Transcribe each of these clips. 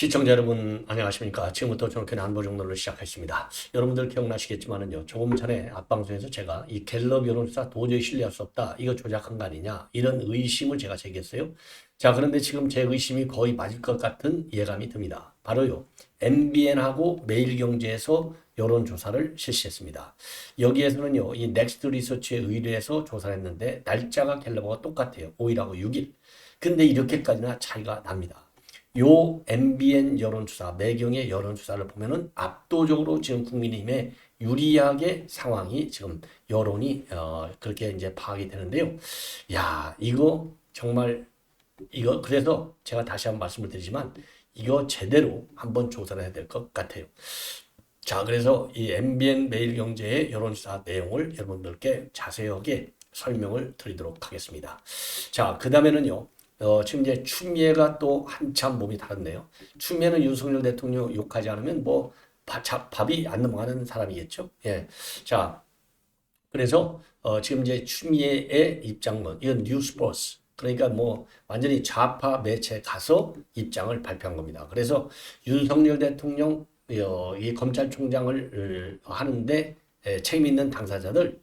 시청자 여러분 안녕하십니까. 지금부터 저렇게 안보정론을 시작하겠습니다. 여러분들 기억나시겠지만은요, 조금 전에 앞방송에서 제가 이 갤럽 여론조사 도저히 신뢰할 수 없다, 이거 조작한 거 아니냐, 이런 의심을 제가 제기했어요. 자, 그런데 지금 제 의심이 거의 맞을 것 같은 예감이 듭니다. 바로요, MBN하고 매일경제에서 여론조사를 실시했습니다. 여기에서는요, 이 넥스트 리서치에 의뢰해서 조사를 했는데 날짜가 갤럽하고 똑같아요. 5일하고 6일. 근데 이렇게까지나 차이가 납니다. 요 MBN 여론조사, 매경의 여론조사를 보면은 압도적으로 지금 국민의힘에 유리하게 상황이 지금 여론이 그렇게 이제 파악이 되는데요. 야, 이거 정말 이거 그래서 제가 다시 한번 말씀을 드리지만 이거 제대로 한번 조사를 해야 될 것 같아요. 자, 그래서 이 MBN 매일경제의 여론조사 내용을 여러분들께 자세하게 설명을 드리도록 하겠습니다. 자, 그 다음에는요. 지금 이제 추미애가 또 한참 몸이 다른데요. 추미애는 윤석열 대통령 욕하지 않으면 뭐 밥이 안 넘어가는 사람이겠죠. 예. 자, 그래서 지금 이제 추미애의 입장문, 이건 뉴스버스. 그러니까 뭐 완전히 좌파 매체 가서 입장을 발표한 겁니다. 그래서 윤석열 대통령 이 검찰총장을 하는데 책임 있는 당사자들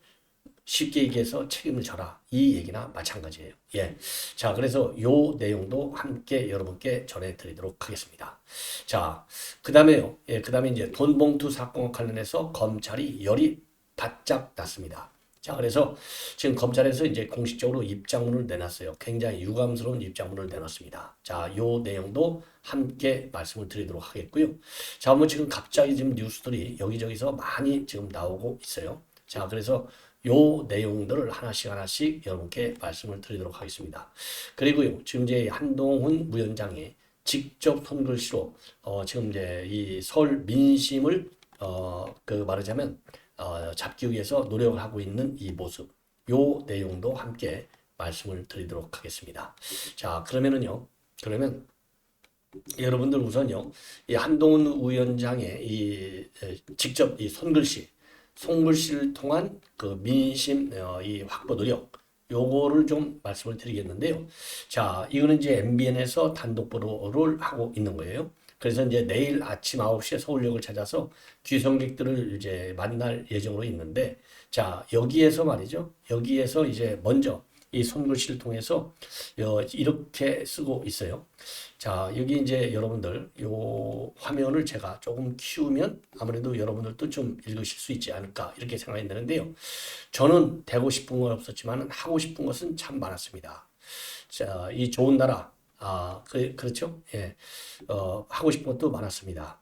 쉽게 얘기해서 책임을 져라. 이 얘기나 마찬가지예요. 예. 자, 그래서 요 내용도 함께 여러분께 전해드리도록 하겠습니다. 자, 그 다음에요. 예, 그 다음에 이제 돈봉투 사건과 관련해서 검찰이 열이 바짝 났습니다. 자, 그래서 지금 검찰에서 이제 공식적으로 입장문을 내놨어요. 굉장히 유감스러운 입장문을 내놨습니다. 자, 요 내용도 함께 말씀을 드리도록 하겠고요. 자, 뭐 지금 갑자기 지금 뉴스들이 여기저기서 많이 지금 나오고 있어요. 자, 그래서 요 내용들을 하나씩 여러분께 말씀을 드리도록 하겠습니다. 그리고요, 지금 이제 한동훈 위원장이 직접 손글씨로 지금 이제 이 서울 민심을 그 말하자면 잡기 위해서 노력을 하고 있는 이 모습, 요 내용도 함께 말씀을 드리도록 하겠습니다. 자, 그러면 여러분들 우선요, 이 한동훈 위원장의 이 직접 이 손글씨를 통한 그 민심 이 확보 노력, 요거를 좀 말씀을 드리겠는데요. 자, 이거는 이제 MBN에서 단독 보도를 하고 있는 거예요. 그래서 이제 내일 아침 9시에 서울역을 찾아서 귀성객들을 이제 만날 예정으로 있는데, 자, 여기에서 말이죠. 여기에서 이제 먼저 이 손글씨를 통해서 이렇게 쓰고 있어요. 자, 여기 이제 여러분들 요 화면을 제가 조금 키우면 아무래도 여러분들도 좀 읽으실 수 있지 않을까 이렇게 생각이 드는데요. 저는 되고 싶은 건 없었지만 하고 싶은 것은 참 많았습니다. 자, 이 좋은 나라, 그렇죠? 예, 하고 싶은 것도 많았습니다.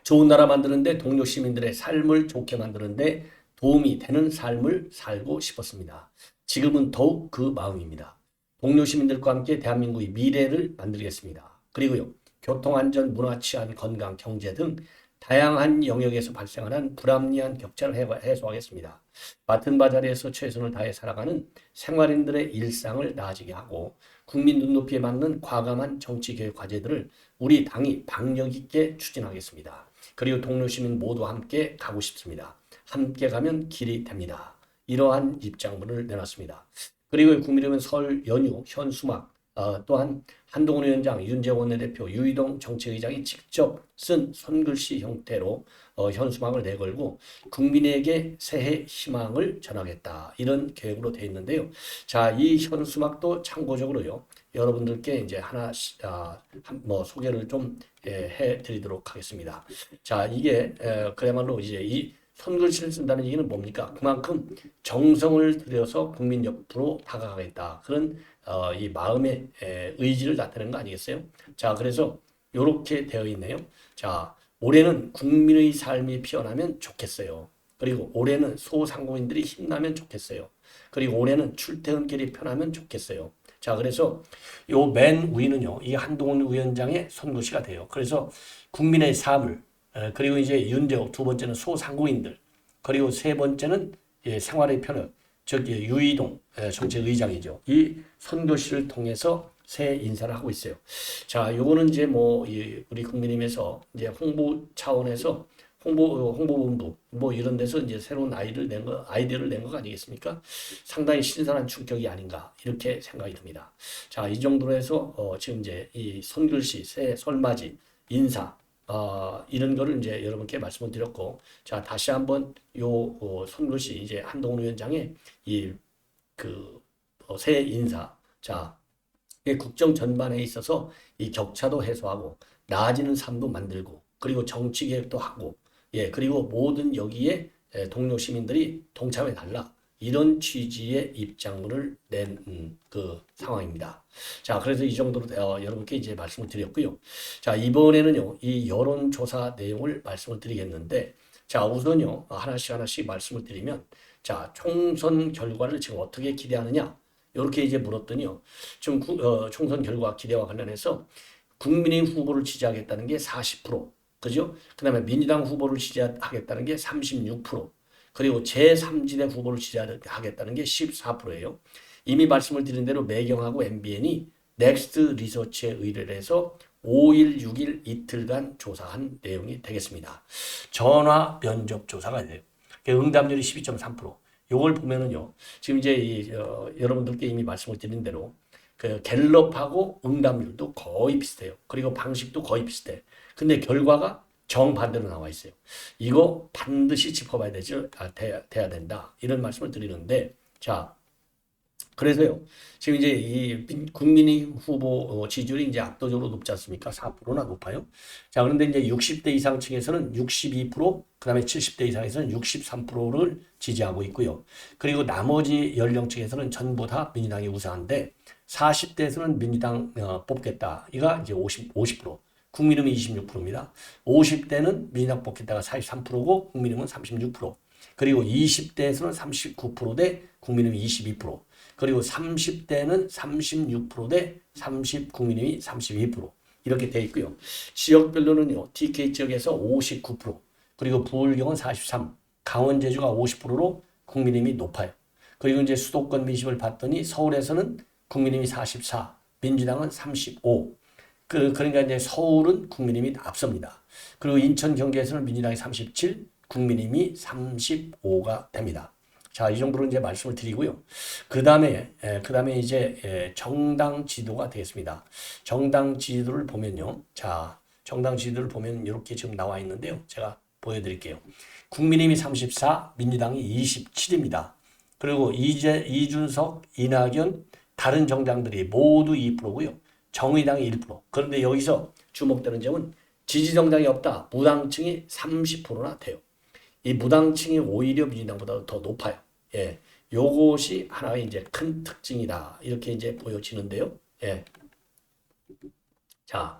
좋은 나라 만드는데 동료 시민들의 삶을 좋게 만드는데 도움이 되는 삶을 살고 싶었습니다. 지금은 더욱 그 마음입니다. 동료 시민들과 함께 대한민국의 미래를 만들겠습니다. 그리고요, 교통안전, 문화, 치안, 건강, 경제 등 다양한 영역에서 발생하는 불합리한 격차를 해소하겠습니다. 맡은 바 자리에서 최선을 다해 살아가는 생활인들의 일상을 나아지게 하고 국민 눈높이에 맞는 과감한 정치개혁 과제들을 우리 당이 박력 있게 추진하겠습니다. 그리고 동료 시민 모두 함께 가고 싶습니다. 함께 가면 길이 됩니다. 이러한 입장문을 내놨습니다. 그리고 국민의힘은 설 연휴 현수막 또한 한동훈 위원장, 윤재원 원내대표, 유이동 정책의장이 직접 쓴 손글씨 형태로 현수막을 내걸고 국민에게 새해 희망을 전하겠다, 이런 계획으로 되어 있는데요. 자, 이 현수막도 참고적으로요, 여러분들께 이제 하나씩 뭐 소개를 좀 해드리도록 하겠습니다. 자, 이게 그야말로 이제 이 손글씨를 쓴다는 얘기는 뭡니까? 그만큼 정성을 들여서 국민 옆으로 다가가겠다, 그런 이 마음의 의지를 나타내는 거 아니겠어요? 자, 그래서 이렇게 되어 있네요. 자, 올해는 국민의 삶이 피어나면 좋겠어요. 그리고 올해는 소상공인들이 힘나면 좋겠어요. 그리고 올해는 출퇴근길이 편하면 좋겠어요. 자, 그래서 요 맨 위는요, 이 한동훈 위원장의 손글씨가 돼요. 그래서 국민의 삶을, 그리고 이제 윤재호, 두 번째는 소상공인들, 그리고 세 번째는 생활의 편을, 즉 유이동 정책의장이죠. 이 선교시를 통해서 새 인사를 하고 있어요. 자, 요거는 이제 뭐 우리 국민의힘에서 이제 홍보 차원에서 홍보본부 뭐 이런 데서 이제 새로운 아이디어를 낸 거 아니겠습니까? 상당히 신선한 충격이 아닌가 이렇게 생각이 듭니다. 자, 이 정도로 해서 지금 이제 이 손글씨, 새 설맞이, 인사 이런 거를 이제 여러분께 말씀을 드렸고, 자, 다시 한번 손글씨 이제 한동훈 위원장의 새 인사, 자, 국정 전반에 있어서 이 격차도 해소하고 나아지는 삶도 만들고 그리고 정치 개혁도 하고 그리고 모든 여기에 동료 시민들이 동참해 달라 이런 취지의 입장문을 낸 그 상황입니다. 자, 그래서 이 정도로 여러분께 이제 말씀을 드렸고요. 자, 이번에는요 이 여론조사 내용을 말씀을 드리겠는데, 자, 우선요 하나씩 말씀을 드리면, 자, 총선 결과를 지금 어떻게 기대하느냐 이렇게 이제 물었더니요, 지금 총선 결과 기대와 관련해서 국민의힘 후보를 지지하겠다는 게 40%, 그죠? 그 다음에 민주당 후보를 지지하겠다는 게 36%, 그리고 제3지대 후보를 지지하겠다는 게 14%예요. 이미 말씀을 드린 대로 매경하고 MBN이 넥스트 리서치에 의뢰를 해서 5일, 6일 이틀간 조사한 내용이 되겠습니다. 전화 면접 조사가 돼요. 응답률이 12.3%. 요걸 보면은요, 지금 이제 여러분들께 이미 말씀을 드린 대로 그 갤럽하고 응답률도 거의 비슷해요. 그리고 방식도 거의 비슷해. 근데 결과가 정반대로 나와 있어요. 이거 반드시 짚어봐야 돼야 된다. 이런 말씀을 드리는데, 자, 그래서요, 지금 이제 이 국민의힘 후보 지지율이 이제 압도적으로 높지 않습니까? 4%나 높아요. 자, 그런데 이제 60대 이상 층에서는 62%, 그 다음에 70대 이상에서는 63%를 지지하고 있고요. 그리고 나머지 연령층에서는 전부 다 민주당이 우세한데, 40대에서는 민주당 뽑겠다. 이가 이제 50%. 국민의힘이 26%입니다. 50대는 민주당 뽑겠다가 43%고 국민의힘은 36%. 그리고 20대에서는 39%대 국민의힘이 22%. 그리고 30대는 36% 대 국민의힘이 32%. 이렇게 돼 있고요. 지역별로는요, TK 지역에서 59%, 그리고 부울경은 43%, 강원 제주가 50%로 국민의힘이 높아요. 그리고 이제 수도권 민심을 봤더니 서울에서는 국민의힘이 44, 민주당은 35. 그러니까 이제 서울은 국민의힘이 앞섭니다. 그리고 인천 경기에서는 민주당이 37, 국민의힘이 35가 됩니다. 자, 이 정도로 이제 말씀을 드리고요. 그 다음에 이제 정당 지도가 되겠습니다. 정당 지도를 보면요. 자, 정당 지도를 보면 이렇게 지금 나와 있는데요. 제가 보여드릴게요. 국민의힘이 34, 민주당이 27입니다. 그리고 이준석, 이낙연, 다른 정당들이 모두 2%고요. 정의당이 1%. 그런데 여기서 주목되는 점은 지지 정당이 없다. 무당층이 30%나 돼요. 이 무당층이 오히려 민주당보다 더 높아요. 예, 요것이 하나의 이제 큰 특징이다. 이렇게 이제 보여지는데요. 예. 자,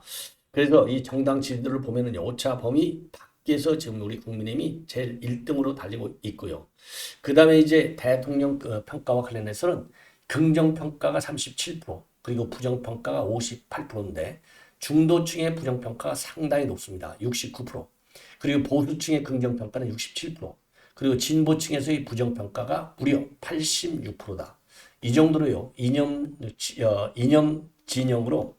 그래서 이 정당 지지들을 보면은 오차 범위 밖에서 지금 우리 국민의힘이 제일 1등으로 달리고 있고요. 그 다음에 이제 대통령 평가와 관련해서는 긍정평가가 37%, 그리고 부정평가가 58%인데 중도층의 부정평가가 상당히 높습니다. 69%. 그리고 보수층의 긍정평가는 67%. 그리고 진보층에서의 부정평가가 무려 86%다. 이 정도로요, 이념 진영으로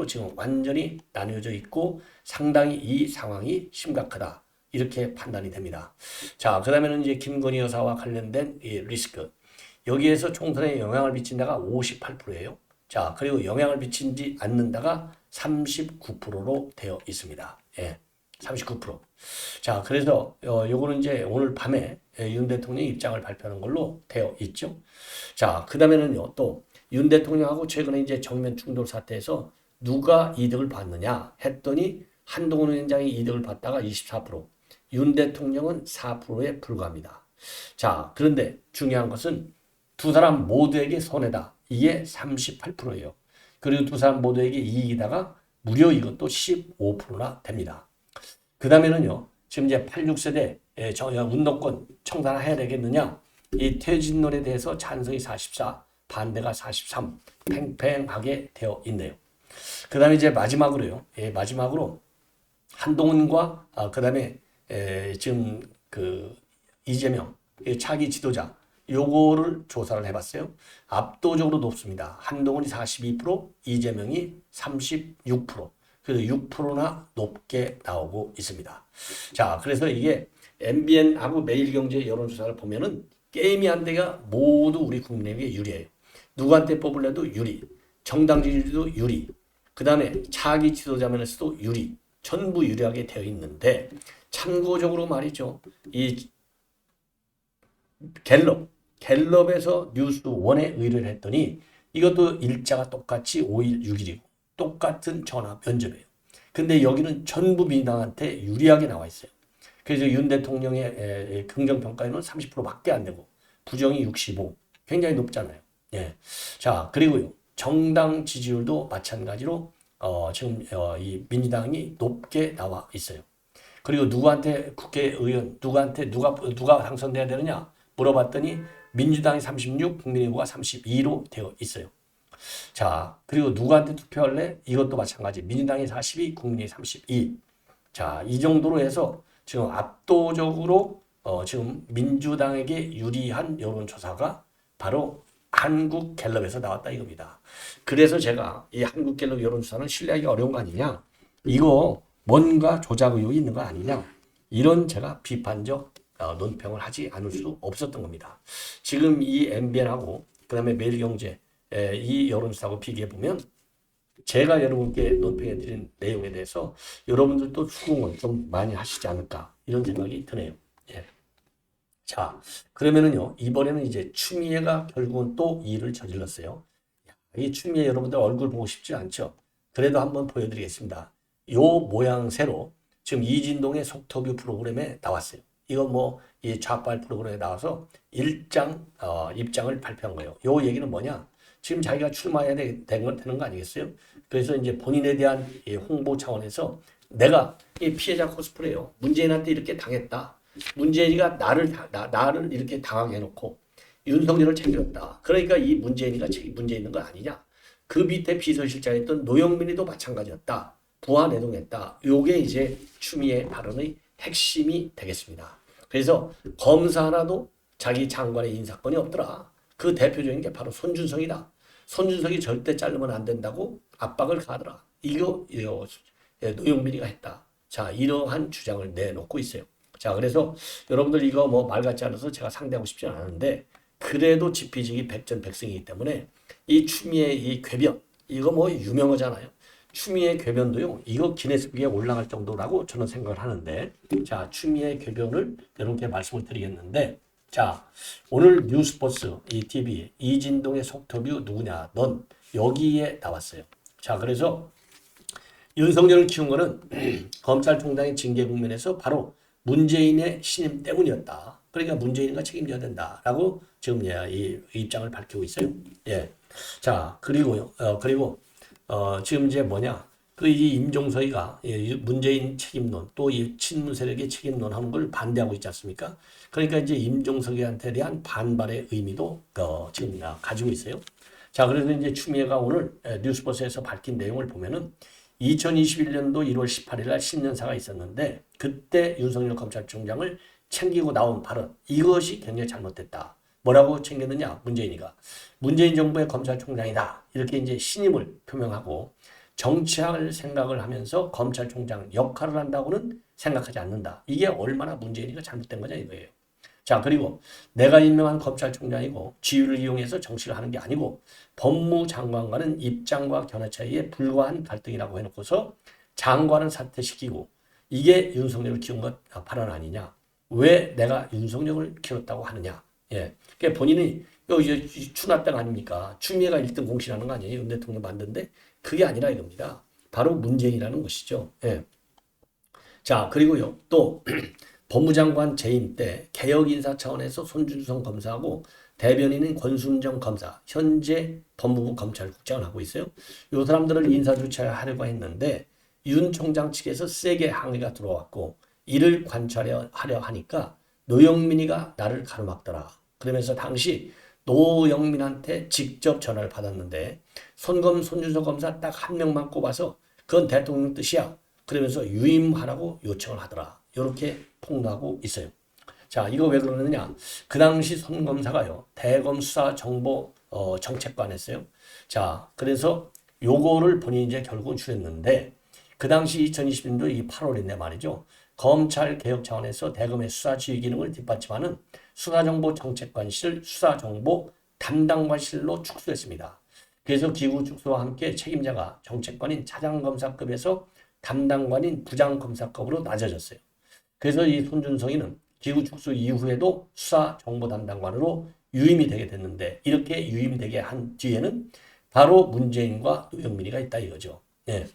지금 완전히 나뉘어져 있고 상당히 이 상황이 심각하다. 이렇게 판단이 됩니다. 자, 그 다음에는 이제 김건희 여사와 관련된 이 리스크. 여기에서 총선에 영향을 미친다가 58%예요. 자, 그리고 영향을 미치지 않는다가 39%로 되어 있습니다. 예. 39%. 자, 그래서 요거는 이제 오늘 밤에 윤 대통령이 입장을 발표하는 걸로 되어 있죠. 자, 그 다음에는요, 또 윤 대통령하고 최근에 이제 정면 충돌 사태에서 누가 이득을 받느냐 했더니 한동훈 위원장이 이득을 받다가 24%, 윤 대통령은 4%에 불과합니다. 자, 그런데 중요한 것은 두 사람 모두에게 손해다. 이게 38%예요. 그리고 두 사람 모두에게 이익이다가 무려 이것도 15%나 됩니다. 그 다음에는요, 지금 이제 86세대 운동권 청산해야 되겠느냐? 이 퇴진론에 대해서 찬성이 44, 반대가 43, 팽팽하게 되어 있네요. 그 다음에 이제 마지막으로요, 마지막으로 한동훈과 그 다음에 지금 그 이재명 차기 지도자 요거를 조사를 해봤어요. 압도적으로 높습니다. 한동훈이 42%, 이재명이 36%. 그래서 6%나 높게 나오고 있습니다. 자, 그래서 이게 MBN하고 매일경제 여론조사를 보면은 게임이 한 대가 모두 우리 국민에게 유리해요. 누구한테 뽑을래도 유리, 정당 지지율도 유리, 그 다음에 차기 지도자 면에서도 유리, 전부 유리하게 되어 있는데 참고적으로 말이죠. 이 갤럽에서 뉴스원에 의뢰를 했더니 이것도 일자가 똑같이 5일, 6일이고 똑같은 전화 면접이에요. 근데 여기는 전부 민주당한테 유리하게 나와 있어요. 그래서 윤 대통령의 긍정평가에는 30%밖에 안 되고 부정이 65, 굉장히 높잖아요. 예. 자, 그리고요. 정당 지지율도 마찬가지로 지금 이 민주당이 높게 나와 있어요. 그리고 누구한테 국회의원, 누가 당선돼야 되느냐 물어봤더니 민주당이 36, 국민의힘과 32로 되어 있어요. 자, 그리고 누구한테 투표할래? 이것도 마찬가지. 민주당이 42, 국민이 32. 자, 이 정도로 해서 지금 압도적으로 지금 민주당에게 유리한 여론조사가 바로 한국갤럽에서 나왔다 이겁니다. 그래서 제가 이 한국갤럽 여론조사는 신뢰하기가 어려운 거 아니냐? 이거 뭔가 조작 의혹이 있는 거 아니냐? 이런 제가 비판적 논평을 하지 않을 수 없었던 겁니다. 지금 이 MBN하고 그다음에 매일경제 이 여론조사하고 비교해 보면 제가 여러분께 논평해 드린 내용에 대해서 여러분들도 수긍을 좀 많이 하시지 않을까 이런 생각이 드네요. 예. 자, 그러면은요 이번에는 이제 추미애가 결국은 또 일을 저질렀어요. 이 추미애 여러분들 얼굴 보고 싶지 않죠? 그래도 한번 보여드리겠습니다. 요 모양새로 지금 이진동의 속터뷰 프로그램에 나왔어요. 이거 뭐 이 좌빨 프로그램에 나와서 입장을 발표한 거예요. 요 얘기는 뭐냐? 지금 자기가 출마해야 되는 거 아니겠어요? 그래서 이제 본인에 대한 홍보 차원에서 내가 이 피해자 코스프레요. 문재인한테 이렇게 당했다. 문재인이가 나를 이렇게 당하게 해놓고 윤석열을 챙겼다. 그러니까 이 문재인이가 책임 문제 있는 거 아니냐? 그 밑에 비서실장이었던 노영민이도 마찬가지였다. 부하내동했다. 요게 이제 추미애 발언의 핵심이 되겠습니다. 그래서 검사 하나도 자기 장관의 인사권이 없더라. 그 대표적인 게 바로 손준성이다. 손준성이 절대 자르면 안 된다고 압박을 가하더라. 이거 노영민이가 했다. 자, 이러한 주장을 내놓고 있어요. 자, 그래서 여러분들 이거 뭐 말 같지 않아서 제가 상대하고 싶지 않은데 그래도 지피지기 백전백승이기 때문에 이 추미애 이 궤변 이거 뭐 유명하잖아요. 추미애 궤변도요. 이거 기네스북에 올라갈 정도라고 저는 생각을 하는데 자, 추미애 궤변을 여러분께 말씀을 드리겠는데 자, 오늘 뉴스버스 이 TV 이진동의 속터뷰 누구냐 넌 여기에 나왔어요. 자, 그래서 윤석열을 키운 거는 검찰총장의 징계 국면에서 바로 문재인의 신임 때문이었다. 그러니까 문재인과 책임져야 된다라고 지금 이 입장을 밝히고 있어요. 예. 자, 그리고요. 지금 이제 뭐냐? 그 이 임종서이가 문재인 책임론 또 이 친문 세력의 책임론 하는 걸 반대하고 있지 않습니까? 그러니까 이제 임종석이한테 대한 반발의 의미도 지금 가지고 있어요. 자, 그래서 이제 추미애가 오늘 뉴스버스에서 밝힌 내용을 보면은 2021년도 1월 18일 날 신년사가 있었는데 그때 윤석열 검찰총장을 챙기고 나온 발언 이것이 굉장히 잘못됐다. 뭐라고 챙겼느냐? 문재인 정부의 검찰총장이다. 이렇게 이제 신임을 표명하고 정치할 생각을 하면서 검찰총장 역할을 한다고는 생각하지 않는다. 이게 얼마나 문재인이가 잘못된 거냐 이거예요. 자, 그리고 내가 임명한 검찰총장이고 지위를 이용해서 정치를 하는 게 아니고 법무장관과는 입장과 견해 차이에 불과한 갈등이라고 해놓고서 장관을 사퇴시키고 이게 윤석열을 키운 것 발언 아니냐. 왜 내가 윤석열을 키웠다고 하느냐. 예. 그러니까 본인이 이제 추나땅 아닙니까? 추미애가 1등 공신하는 거 아니에요? 윤 대통령 만든데 그게 아니라 이겁니다. 바로 문재인이라는 것이죠. 예. 자, 그리고요. 또 법무장관 재임 때 개혁 인사 차원에서 손준성 검사하고 대변인인 권순정 검사 현재 법무부 검찰국장을 하고 있어요. 이 사람들을 인사 조치하려고 했는데 윤 총장 측에서 세게 항의가 들어왔고 이를 관찰하려 하니까 노영민이가 나를 가로막더라. 그러면서 당시 노영민한테 직접 전화를 받았는데 손준성 검사 딱 한 명만 꼽아서 그건 대통령 뜻이야. 그러면서 유임하라고 요청을 하더라. 이렇게 폭로하고 있어요. 자, 이거 왜 그러느냐? 그 당시 손 검사가요. 대검 수사 정보 정책관했어요. 자, 그래서 요거를 본인이 이제 결국은 줄였는데 그 당시 2020년도 이 8월인데 말이죠. 검찰 개혁 차원에서 대검의 수사 지휘 기능을 뒷받침하는 수사정보정책관실을 수사정보 담당관실로 축소했습니다. 그래서 기구 축소와 함께 책임자가 정책관인 차장검사급에서 담당관인 부장검사급으로 낮아졌어요. 그래서 이 손준성이는 기구 축소 이후에도 수사정보담당관으로 유임이 되게 됐는데 이렇게 유임되게 한 뒤에는 바로 문재인과 노영민이가 있다 이거죠. 예.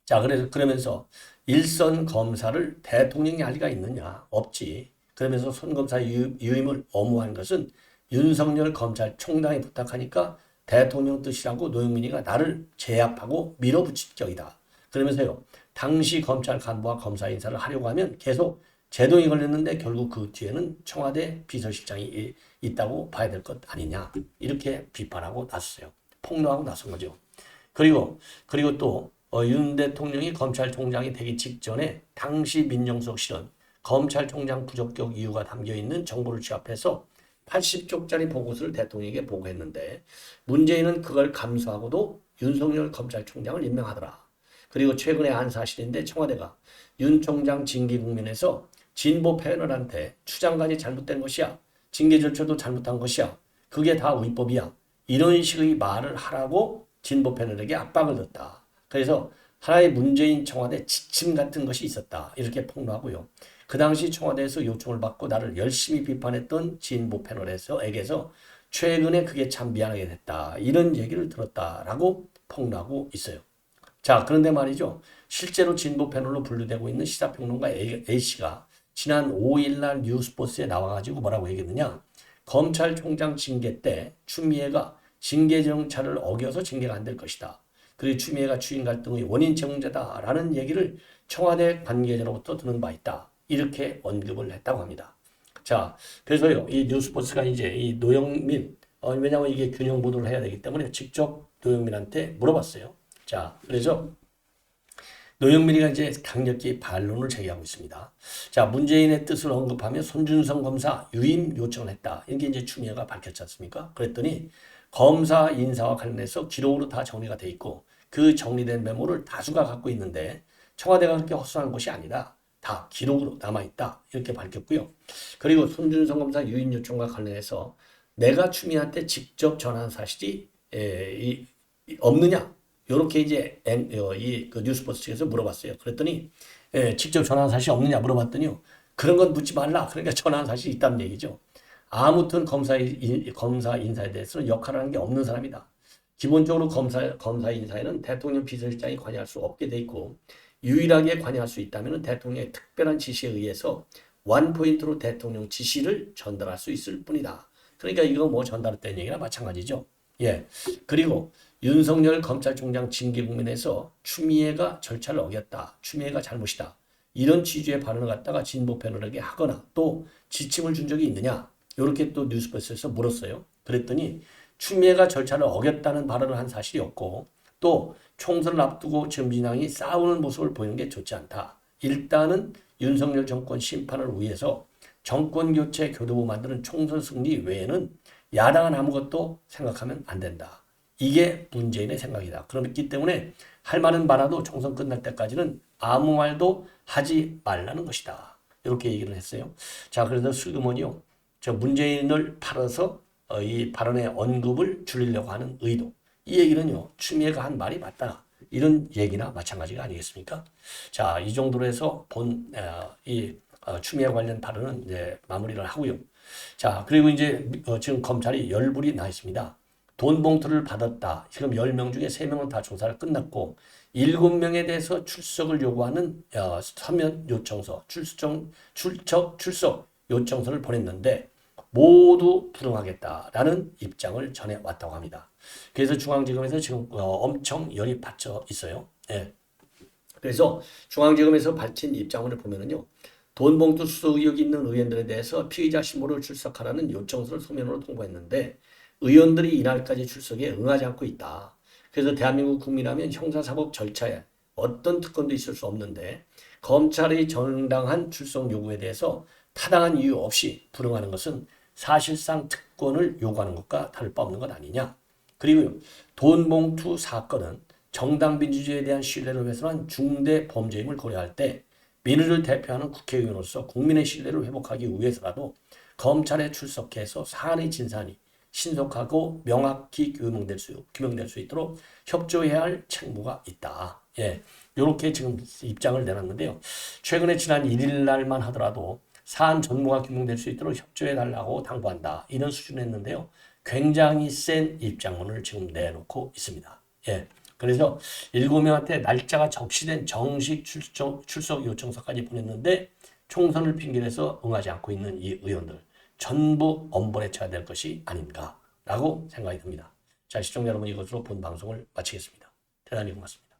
자, 그러면서 일선 검사를 대통령이 할 리가 있느냐? 없지. 그러면서 손검사 유임을 엄호한 것은 윤석열 검찰총장이 부탁하니까 대통령 뜻이라고 노영민이가 나를 제압하고 밀어붙일 격이다. 그러면서요. 당시 검찰 간부와 검사 인사를 하려고 하면 계속 제동이 걸렸는데 결국 그 뒤에는 청와대 비서실장이 있다고 봐야 될 것 아니냐. 이렇게 비판하고 나섰어요. 폭로하고 나선 거죠. 그리고 또 윤 대통령이 검찰총장이 되기 직전에 당시 민정수석실은 검찰총장 부적격 이유가 담겨있는 정보를 취합해서 80쪽짜리 보고서를 대통령에게 보고했는데 문재인은 그걸 감수하고도 윤석열 검찰총장을 임명하더라. 그리고 최근에 한 사실인데 청와대가 윤 총장 징계 국면에서 진보 패널한테 추장관이 잘못된 것이야. 징계 절차도 잘못한 것이야. 그게 다 위법이야. 이런 식의 말을 하라고 진보 패널에게 압박을 줬다. 그래서 하나의 문재인 청와대 지침 같은 것이 있었다. 이렇게 폭로하고요. 그 당시 청와대에서 요청을 받고 나를 열심히 비판했던 진보 패널에게서 최근에 그게 참 미안하게 됐다. 이런 얘기를 들었다라고 폭로하고 있어요. 자, 그런데 말이죠. 실제로 진보 패널로 분류되고 있는 시사평론가 A씨가 지난 5일날 뉴스포스에 나와가지고 뭐라고 얘기했느냐. 검찰총장 징계 때 추미애가 징계 절차를 어겨서 징계가 안 될 것이다. 그리고 추미애가 추인 갈등의 원인 제공자다라는 얘기를 청와대 관계자로부터 들은 바 있다. 이렇게 언급을 했다고 합니다. 자, 그래서요, 이 뉴스포스가 이제 이 노영민, 왜냐하면 이게 균형 보도를 해야 되기 때문에 직접 노영민한테 물어봤어요. 자, 그래서 노영민이가 이제 강력히 반론을 제기하고 있습니다. 자, 문재인의 뜻을 언급하며 손준성 검사 유임 요청을 했다. 이게 이제 추미애가 밝혔지 않습니까? 그랬더니 검사 인사와 관련해서 기록으로 다 정리가 돼 있고 그 정리된 메모를 다수가 갖고 있는데 청와대가 그렇게 헛소리한 것이 아니다. 다 기록으로 남아있다. 이렇게 밝혔고요. 그리고 손준성 검사 유임 요청과 관련해서 내가 추미애한테 직접 전한 사실이 없느냐? 이렇게 이제 그 뉴스포스 측에서 물어봤어요. 그랬더니 직접 전한 사실이 없느냐 물어봤더니요. 그런 건 묻지 말라. 그러니까 전한 사실이 있다는 얘기죠. 아무튼 검사 인사에 대해서는 역할을 하는 게 없는 사람이다. 기본적으로 검사 인사에는 대통령 비서실장이 관여할 수 없게 돼 있고 유일하게 관여할 수 있다면 대통령의 특별한 지시에 의해서 원포인트로 대통령 지시를 전달할 수 있을 뿐이다. 그러니까 이거 뭐 전달했다는 얘기나 마찬가지죠. 예. 그리고 윤석열 검찰총장 징계 국면에서 추미애가 절차를 어겼다. 추미애가 잘못이다. 이런 취지의 발언을 갖다가 진보 패널에게 하거나 또 지침을 준 적이 있느냐. 이렇게 또 뉴스버스에서 물었어요. 그랬더니 추미애가 절차를 어겼다는 발언을 한 사실이 없고 또 총선을 앞두고 진보진영이 싸우는 모습을 보이는 게 좋지 않다. 일단은 윤석열 정권 심판을 위해서 정권교체 교도부 만드는 총선 승리 외에는 야당은 아무것도 생각하면 안 된다. 이게 문재인의 생각이다. 그렇기 때문에 할 말은 많아도 총선 끝날 때까지는 아무 말도 하지 말라는 것이다. 이렇게 얘기를 했어요. 자, 그래서 슬그머니요. 저 문재인을 팔아서 이 발언의 언급을 줄이려고 하는 의도. 이 얘기는요. 추미애가 한 말이 맞다. 이런 얘기나 마찬가지가 아니겠습니까? 자, 이 정도로 해서 추미애 관련 발언은 이제 마무리를 하고요. 자, 그리고 이제 지금 검찰이 열불이 나 있습니다. 돈 봉투를 받았다. 지금 10명 중에 3명은 다 조사를 끝났고 7명에 대해서 출석을 요구하는 서면 요청서, 출석 요청서를 보냈는데 모두 불응하겠다라는 입장을 전해왔다고 합니다. 그래서 중앙지검에서 지금 엄청 열이 받쳐 있어요. 예. 그래서 중앙지검에서 밝힌 입장을 보면은요. 돈 봉투 수수 의혹이 있는 의원들에 대해서 피의자 신고를 출석하라는 요청서를 서면으로 통보했는데 의원들이 이날까지 출석에 응하지 않고 있다. 그래서 대한민국 국민이라면 형사사법 절차에 어떤 특권도 있을 수 없는데 검찰의 정당한 출석 요구에 대해서 타당한 이유 없이 불응하는 것은 사실상 특권을 요구하는 것과 다를 바 없는 것 아니냐. 그리고 돈 봉투 사건은 정당 민주주의에 대한 신뢰를 훼손한 중대 범죄임을 고려할 때 민의를 대표하는 국회의원으로서 국민의 신뢰를 회복하기 위해서라도 검찰에 출석해서 사안의 진상이 신속하고 명확히 규명될 수 있도록 협조해야 할 책무가 있다. 예, 이렇게 지금 입장을 내놨는데요. 최근에 지난 1일 날만 하더라도 사안 전무가 규명될 수 있도록 협조해달라고 당부한다. 이런 수준을 했는데요. 굉장히 센 입장문을 지금 내놓고 있습니다. 예. 그래서 7명한테 날짜가 적시된 정식 출석 요청서까지 보냈는데 총선을 핑계로 해서 응하지 않고 있는 이 의원들 전부 엄벌에 처해야 될 것이 아닌가라고 생각이 듭니다. 자, 시청자 여러분, 이것으로 본 방송을 마치겠습니다. 대단히 고맙습니다.